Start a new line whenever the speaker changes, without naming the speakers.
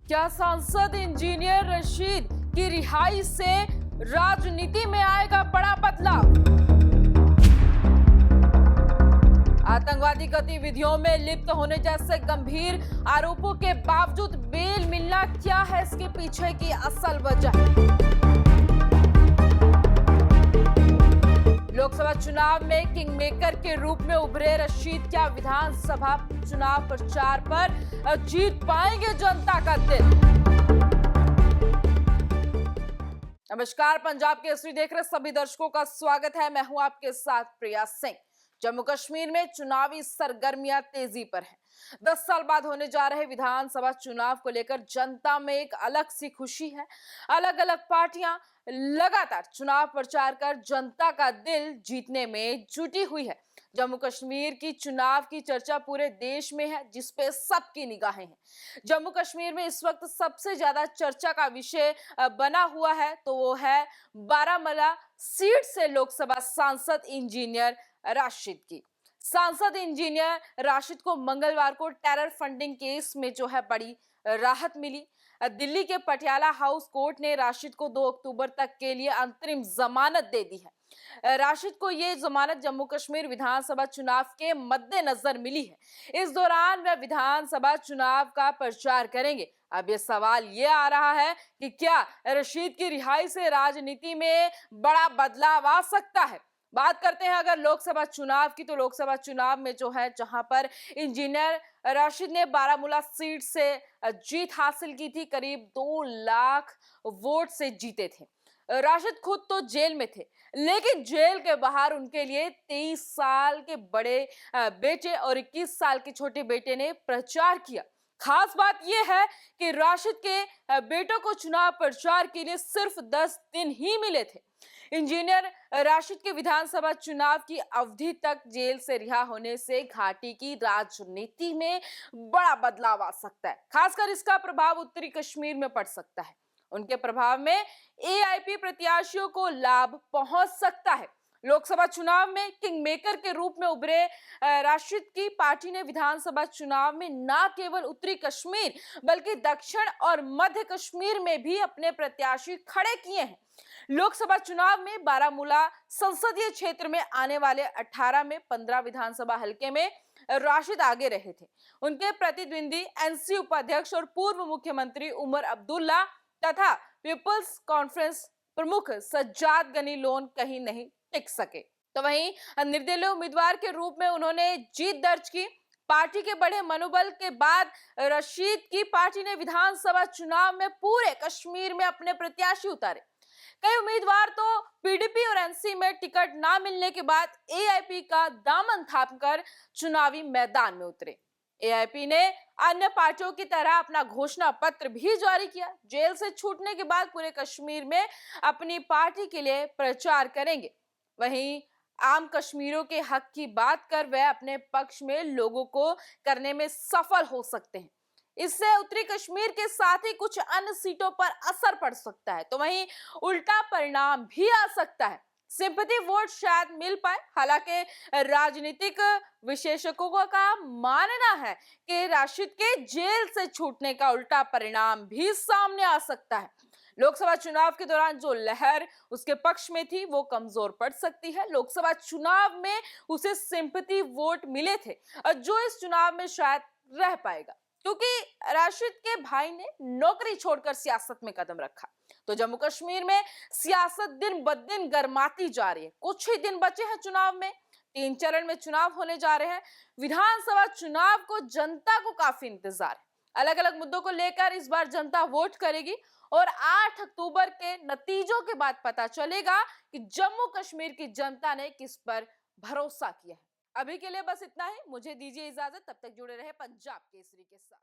क्या सांसद इंजीनियर रशीद की रिहाई से राजनीति में आएगा बड़ा बदलाव? आतंकवादी गतिविधियों में लिप्त होने जैसे गंभीर आरोपों के बावजूद बेल मिलना क्या है इसके पीछे की असल वजह? लोकसभा चुनाव में किंगमेकर के रूप में उभरे रशीद क्या विधानसभा चुनाव प्रचार पर जीत पाएंगे जनता का दिल? नमस्कार, पंजाब केसरी देख रहे सभी दर्शकों का स्वागत है। मैं हूं आपके साथ प्रिया सिंह। जम्मू कश्मीर में चुनावी सरगर्मियां तेजी पर हैं। 10 साल बाद होने जा रहे विधानसभा चुनाव को लेकर जनता में एक अलग सी खुशी है। अलग अलग पार्टियां लगातार चुनाव प्रचार कर जनता का दिल जीतने में जुटी हुई है। जम्मू कश्मीर की चुनाव की चर्चा पूरे देश में है, जिसपे सबकी निगाहें हैं। जम्मू कश्मीर में इस वक्त सबसे ज्यादा चर्चा का विषय बना हुआ है तो वो है बारामूला सीट से लोकसभा सांसद इंजीनियर राशिद की। सांसद इंजीनियर राशिद को मंगलवार को टेरर फंडिंग केस में जो है बड़ी राहत मिली। दिल्ली के पटियाला हाउस कोर्ट ने राशिद को 2 अक्टूबर तक के लिए अंतरिम जमानत दे दी है। राशिद को ये जमानत जम्मू कश्मीर विधानसभा चुनाव के मद्देनजर मिली है। इस दौरान वह विधानसभा चुनाव का प्रचार करेंगे। अब ये सवाल ये आ रहा है कि क्या रशीद की रिहाई से राजनीति में बड़ा बदलाव आ सकता है? बात करते हैं अगर लोकसभा चुनाव की, तो लोकसभा चुनाव में जो है जहां पर इंजीनियर राशिद ने बारामूला सीट से जीत हासिल की थी, करीब 2 लाख वोट से जीते थे। राशिद खुद तो जेल में थे, लेकिन जेल के बाहर उनके लिए 23 साल के बड़े बेटे और 21 साल के छोटे बेटे ने प्रचार किया। खास बात यह है कि राशिद के बेटों को चुनाव प्रचार के लिए सिर्फ 10 दिन ही मिले थे। इंजीनियर राशिद के विधानसभा चुनाव की अवधि तक जेल से रिहा होने से घाटी की राजनीति में बड़ा बदलाव आ सकता है। खासकर इसका प्रभाव उत्तरी कश्मीर में पड़ सकता है। उनके प्रभाव में एआईपी प्रत्याशियों को लाभ पहुंच सकता है। लोकसभा चुनाव में किंगमेकर के रूप में उभरे राशिद की पार्टी ने विधानसभा चुनाव में न केवल उत्तरी कश्मीर बल्कि दक्षिण और मध्य कश्मीर में भी अपने प्रत्याशी खड़े किए हैं। लोकसभा चुनाव में बारामूला संसदीय क्षेत्र में आने वाले 18 में 15 विधानसभा हलके में राशिद आगे रहे थे। उनके प्रतिद्वंदी एनसी उपाध्यक्ष और पूर्व मुख्यमंत्री उमर अब्दुल्ला तथा पीपल्स कॉन्फ्रेंस प्रमुख सज्जाद गनी लोन कहीं नहीं टिक सके। तो वहीं निर्दलीय उम्मीदवार के रूप में उन्होंने जीत दर्ज की। पार्टी के बड़े मनोबल के बाद रशीद की पार्टी ने विधानसभा चुनाव में पूरे कश्मीर में अपने प्रत्याशी उतारे। कई उम्मीदवार तो पीडीपी और एनसी में टिकट ना मिलने के बाद एआईपी का दामन थामकर चुनावी मैदान में उतरे। एआईपी ने अन्य पार्टियों की तरह अपना घोषणा पत्र भी जारी किया। जेल से छूटने के बाद पूरे कश्मीर में अपनी पार्टी के लिए प्रचार करेंगे। वहीं आम कश्मीरियों के हक की बात कर वह अपने पक्ष में लोगों को करने में सफल हो सकते हैं। इससे उत्तरी कश्मीर के साथ ही कुछ अन्य सीटों पर असर पड़ सकता है, तो वहीं उल्टा परिणाम भी आ सकता है। सिंपैथी वोट शायद मिल पाए। हालांकि राजनीतिक विशेषज्ञों का मानना है कि राशिद के जेल से छूटने का उल्टा परिणाम भी सामने आ सकता है। लोकसभा चुनाव के दौरान जो लहर उसके पक्ष में थी वो कमजोर पड़ सकती है। लोकसभा चुनाव में उसे सिंपैथी वोट मिले थे और जो इस चुनाव में शायद रह पाएगा, क्योंकि राशिद के भाई ने नौकरी छोड़कर सियासत में कदम रखा। तो जम्मू कश्मीर में सियासत दिन ब दिन गर्माती जा रही है। कुछ ही दिन बचे हैं चुनाव में। 3 चरण में चुनाव होने जा रहे हैं। विधानसभा चुनाव को जनता को काफी इंतजार है। अलग अलग मुद्दों को लेकर इस बार जनता वोट करेगी और 8 अक्टूबर के नतीजों के बाद पता चलेगा कि जम्मू कश्मीर की जनता ने किस पर भरोसा किया है। अभी के लिए बस इतना ही। मुझे दीजिए इजाजत, तब तक जुड़े रहे पंजाब केसरी के साथ।